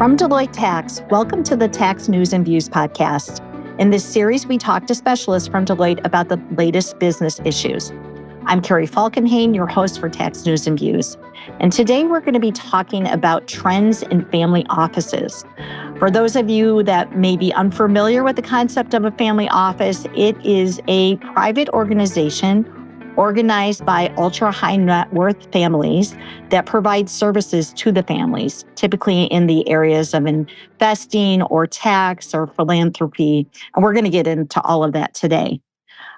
From Deloitte Tax, welcome to the Tax News and Views podcast. In this series, we talk to specialists from Deloitte about the latest business issues. I'm Carrie Falkenhayn, your host for Tax News and Views. And today we're going to be talking about trends in family offices. For those of you that may be unfamiliar with the concept of a family office, it is a private organization organized by ultra-high net worth families that provide services to the families, typically in the areas of investing or tax or philanthropy. And we're going to get into all of that today.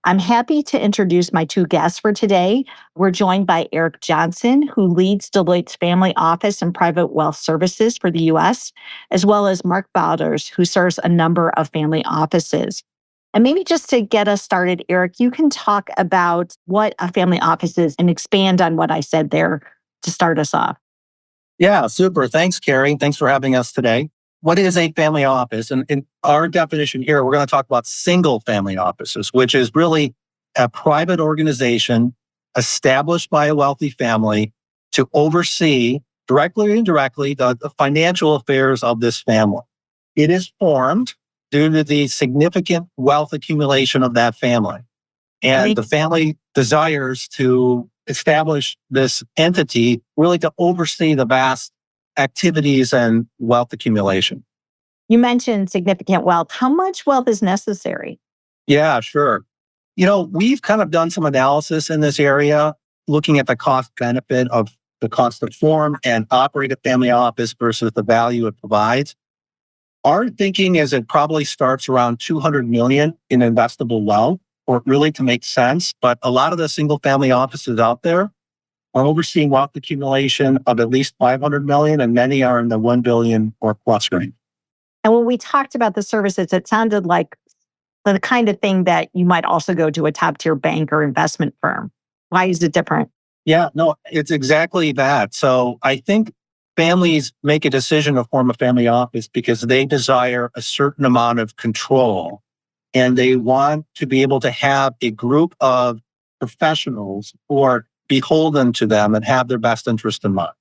I'm happy to introduce my two guests for today. We're joined by Eric Johnson, who leads Deloitte's Family Office and Private Wealth Services for the U.S., as well as Mark Bowders, who serves a number of family offices. And maybe just to get us started, Eric, you can talk about what a family office is and expand on what I said there to start us off. Yeah, super. Thanks, Carrie. Thanks for having us today. What is a family office? And in our definition here, we're going to talk about single family offices, which is really a private organization established by a wealthy family to oversee directly or indirectly the financial affairs of this family. It is formed due to the significant wealth accumulation of that family. And the family desires to establish this entity really to oversee the vast activities and wealth accumulation. You mentioned significant wealth. How much wealth is necessary? Yeah, sure. We've kind of done some analysis in this area, looking at the cost benefit of the cost to form and operate a family office versus the value it provides. Our thinking is it probably starts around 200 million in investable wealth for it really to make sense. But a lot of the single family offices out there are overseeing wealth accumulation of at least 500 million, and many are in the 1 billion or plus range. And when we talked about the services, it sounded like the kind of thing that you might also go to a top tier bank or investment firm. Why is it different? Yeah, no, it's exactly that. So I think families make a decision to form a family office because they desire a certain amount of control, and they want to be able to have a group of professionals who are beholden to them and have their best interest in mind.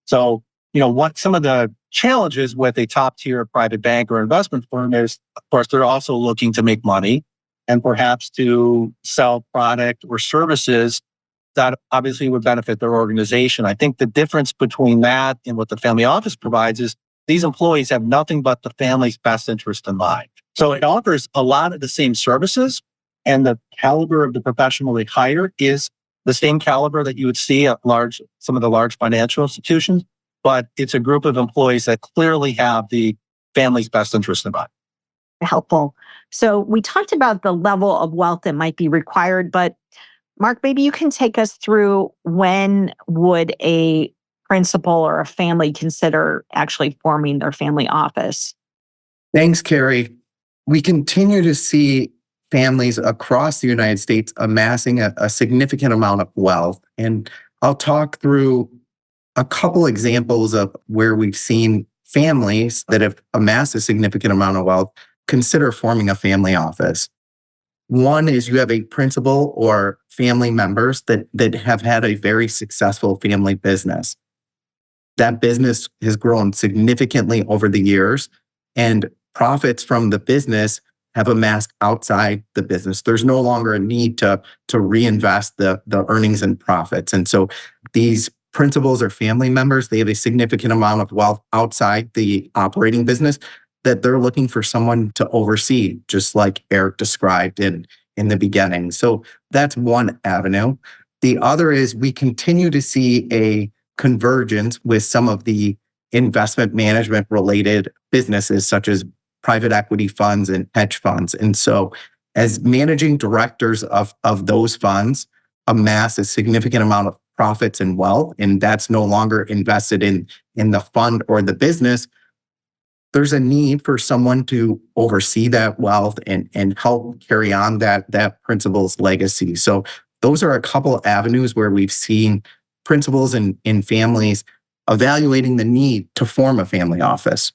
So, what some of the challenges with a top tier private bank or investment firm is, of course, they're also looking to make money and perhaps to sell product or services that obviously would benefit their organization. I think the difference between that and what the family office provides is these employees have nothing but the family's best interest in mind. So it offers a lot of the same services, and the caliber of the professional they hire is the same caliber that you would see at some of the large financial institutions, but it's a group of employees that clearly have the family's best interest in mind. Helpful. So we talked about the level of wealth that might be required, but Mark, maybe you can take us through when would a principal or a family consider actually forming their family office? Thanks, Carrie. We continue to see families across the United States amassing a significant amount of wealth. And I'll talk through a couple examples of where we've seen families that have amassed a significant amount of wealth consider forming a family office. One is you have a principal or family members that have had a very successful family business. That business has grown significantly over the years, and profits from the business have amassed outside the business. There's no longer a need to reinvest the earnings and profits. And so these principals or family members, they have a significant amount of wealth outside the operating business that they're looking for someone to oversee, just like Eric described in the beginning. So that's one avenue. The other is we continue to see a convergence with some of the investment management related businesses, such as private equity funds and hedge funds. And so as managing directors of those funds amass a significant amount of profits and wealth, and that's no longer invested in the fund or the business, there's a need for someone to oversee that wealth and help carry on that principal's legacy. So those are a couple of avenues where we've seen principals and families evaluating the need to form a family office.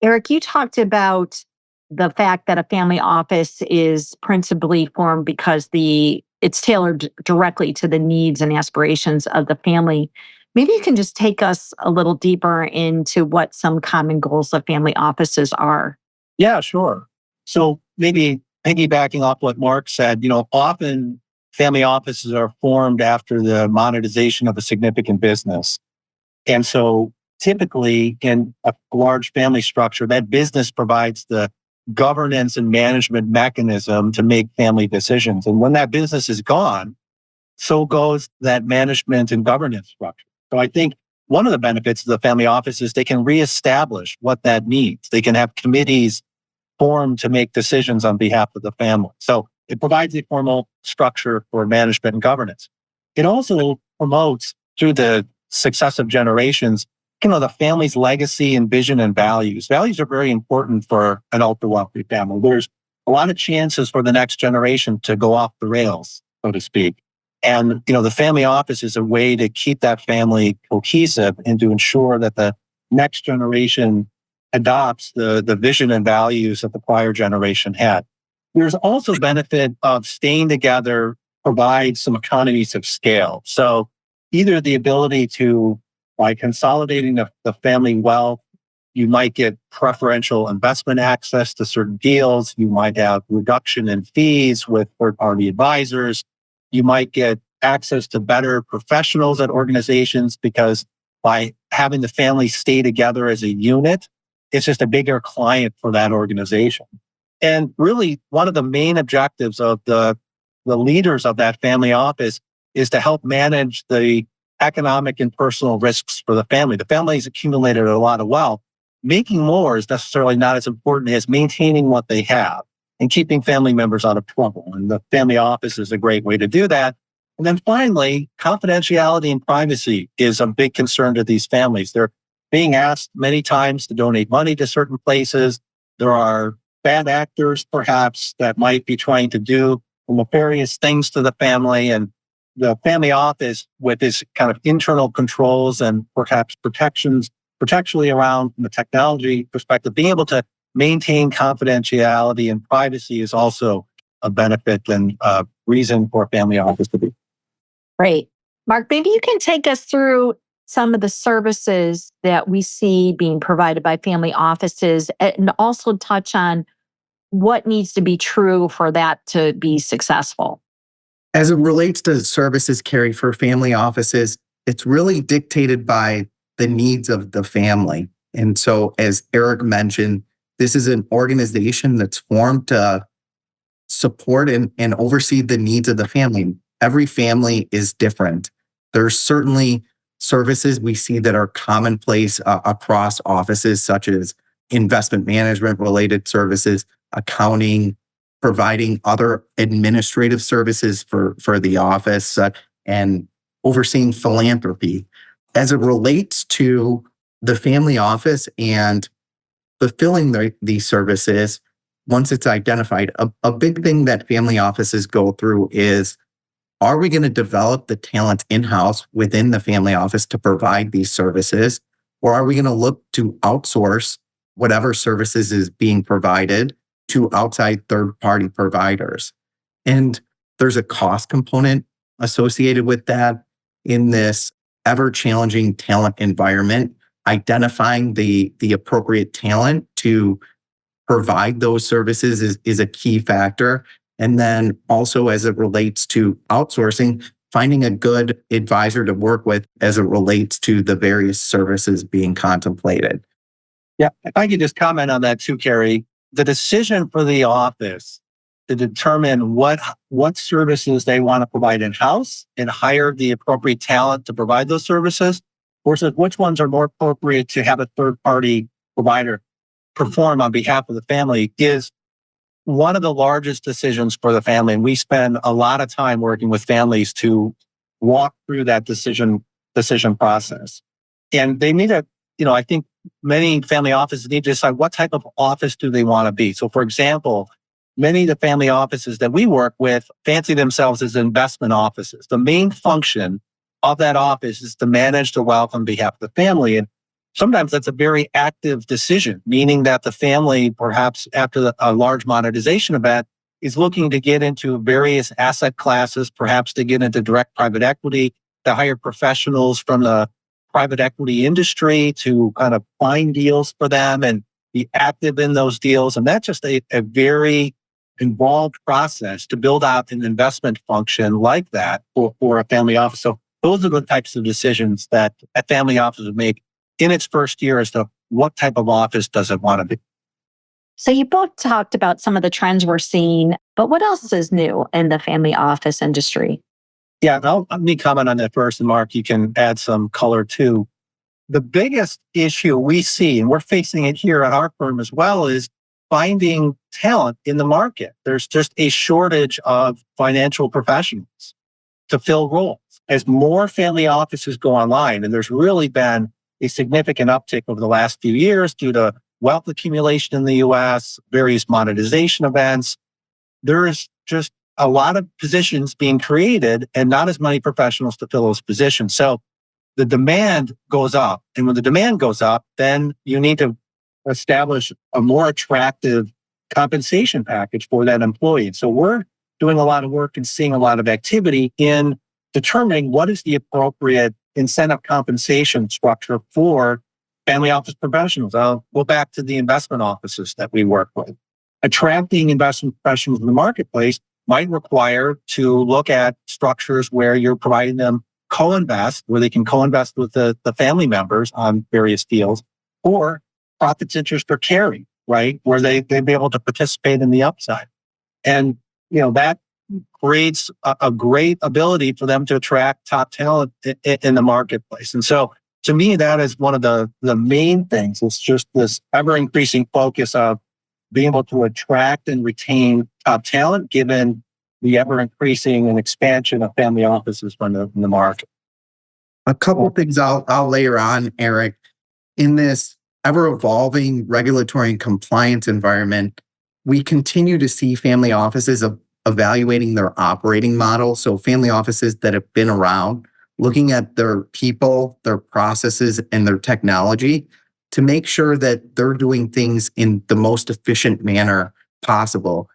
Eric, you talked about the fact that a family office is principally formed because it's tailored directly to the needs and aspirations of the family. Maybe you can just take us a little deeper into what some common goals of family offices are. Yeah, sure. So maybe piggybacking off what Mark said, often family offices are formed after the monetization of a significant business. And so typically in a large family structure, that business provides the governance and management mechanism to make family decisions. And when that business is gone, so goes that management and governance structure. So I think one of the benefits of the family office is they can reestablish what that means. They can have committees formed to make decisions on behalf of the family. So it provides a formal structure for management and governance. It also promotes through the successive generations, the family's legacy and vision and values. Values are very important for an ultra wealthy family. There's a lot of chances for the next generation to go off the rails, so to speak. And, the family office is a way to keep that family cohesive and to ensure that the next generation adopts the vision and values that the prior generation had. There's also benefit of staying together, provide some economies of scale. So either the ability to, by consolidating the family wealth, you might get preferential investment access to certain deals. You might have reduction in fees with third-party advisors. You might get access to better professionals at organizations because by having the family stay together as a unit, it's just a bigger client for that organization. And really, one of the main objectives of the leaders of that family office is to help manage the economic and personal risks for the family. The family's accumulated a lot of wealth. Making more is necessarily not as important as maintaining what they have and keeping family members out of trouble. And the family office is a great way to do that. And then finally, confidentiality and privacy is a big concern to these families. They're being asked many times to donate money to certain places. There are bad actors, perhaps, that might be trying to do nefarious things to the family. And the family office, with its kind of internal controls and perhaps protectionally around from the technology perspective, being able to maintain confidentiality and privacy is also a benefit and a reason for a family office to be. Great. Mark, maybe you can take us through some of the services that we see being provided by family offices and also touch on what needs to be true for that to be successful. As it relates to services carried for family offices, it's really dictated by the needs of the family. And so, as Eric mentioned, this is an organization that's formed to support and oversee the needs of the family. Every family is different. There's certainly services we see that are commonplace across offices, such as investment management related services, accounting, providing other administrative services for the office, and overseeing philanthropy. As it relates to the family office and fulfilling these services, once it's identified, a big thing that family offices go through is, are we going to develop the talent in-house within the family office to provide these services? Or are we going to look to outsource whatever services is being provided to outside third-party providers? And there's a cost component associated with that in this ever-challenging talent environment. Identifying the appropriate talent to provide those services is a key factor. And then also as it relates to outsourcing, finding a good advisor to work with as it relates to the various services being contemplated. Yeah, if I could just comment on that too, Carrie. The decision for the office to determine what services they want to provide in-house and hire the appropriate talent to provide those services, versus which ones are more appropriate to have a third-party provider perform on behalf of the family, is one of the largest decisions for the family. And we spend a lot of time working with families to walk through that decision process. And they need I think many family offices need to decide what type of office do they want to be. So for example, many of the family offices that we work with fancy themselves as investment offices. The main function of that office is to manage the wealth on behalf of the family. And sometimes that's a very active decision, meaning that the family, perhaps after a large monetization event, is looking to get into various asset classes, perhaps to get into direct private equity, to hire professionals from the private equity industry to kind of find deals for them and be active in those deals. And that's just a very involved process to build out an investment function like that for a family office. So those are the types of decisions that a family office would make in its first year as to what type of office does it want to be. So you both talked about some of the trends we're seeing, but what else is new in the family office industry? Yeah, let me comment on that first, and Mark, you can add some color too. The biggest issue we see, and we're facing it here at our firm as well, is finding talent in the market. There's just a shortage of financial professionals to fill roles. As more family offices go online, and there's really been a significant uptick over the last few years due to wealth accumulation in the US, various monetization events, there is just a lot of positions being created and not as many professionals to fill those positions. So the demand goes up. And when the demand goes up, then you need to establish a more attractive compensation package for that employee. So we're doing a lot of work and seeing a lot of activity in determining what is the appropriate incentive compensation structure for family office professionals. I'll go back to the investment offices that we work with. Attracting investment professionals in the marketplace might require to look at structures where you're providing them co-invest, where they can co-invest with the family members on various deals, or profits interest or carry, right? Where they'd be able to participate in the upside. And, that creates a great ability for them to attract top talent in the marketplace. And so to me, that is one of the main things. It's just this ever increasing focus of being able to attract and retain top talent, given the ever increasing and expansion of family offices in the market. A couple of things I'll layer on, Eric. In this ever evolving regulatory and compliance environment, we continue to see family offices evaluating their operating model. So family offices that have been around, looking at their people, their processes, and their technology to make sure that they're doing things in the most efficient manner possible.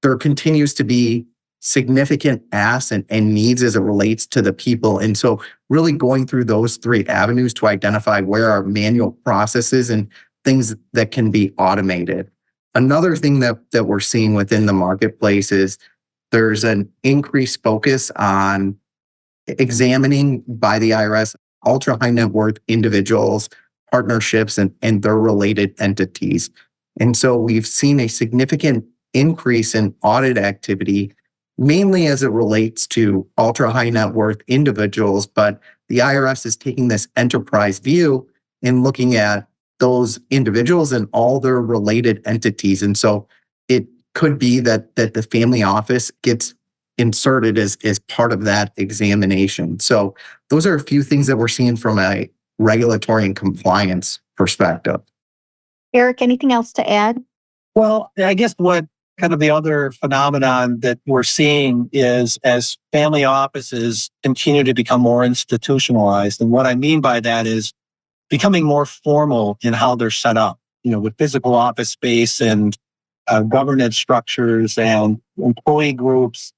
There continues to be significant asks and needs as it relates to the people. And so really going through those three avenues to identify where are manual processes and things that can be automated. Another thing that we're seeing within the marketplace is there's an increased focus on examining by the IRS ultra high net worth individuals, partnerships, and their related entities. And so we've seen a significant increase in audit activity, mainly as it relates to ultra high net worth individuals. But the IRS is taking this enterprise view and looking at those individuals and all their related entities. And so it could be that the family office gets inserted as part of that examination. So those are a few things that we're seeing from a regulatory and compliance perspective. Eric, anything else to add? Well, I guess what kind of the other phenomenon that we're seeing is as family offices continue to become more institutionalized. And what I mean by that is becoming more formal in how they're set up, with physical office space and governance structures and employee groups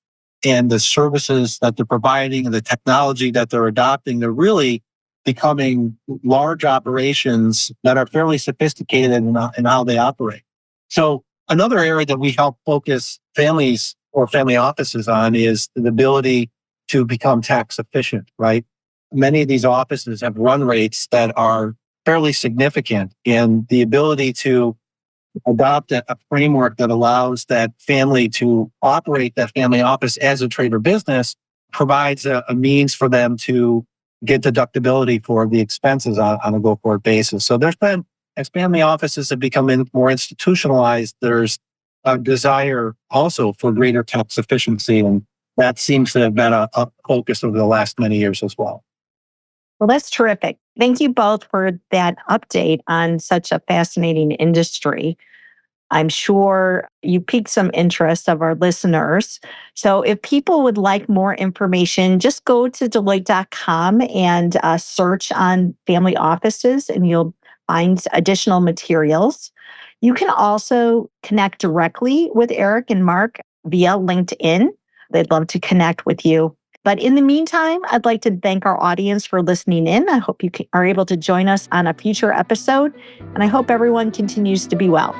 and the services that they're providing and the technology that they're adopting. They're really becoming large operations that are fairly sophisticated in how they operate. So another area that we help focus families or family offices on is the ability to become tax efficient, right? Many of these offices have run rates that are fairly significant, and the ability to adopt a framework that allows that family to operate that family office as a trade or business provides a means for them to get deductibility for the expenses on a go-forward basis. So there's been, as family offices have become more institutionalized, there's a desire also for greater tax efficiency, and that seems to have been a focus over the last many years as well. Well, that's terrific. Thank you both for that update on such a fascinating industry. I'm sure you piqued some interest of our listeners. So if people would like more information, just go to Deloitte.com and search on family offices, and you'll find additional materials. You can also connect directly with Eric and Mark via LinkedIn. They'd love to connect with you. But in the meantime, I'd like to thank our audience for listening in. I hope you are able to join us on a future episode, and I hope everyone continues to be well.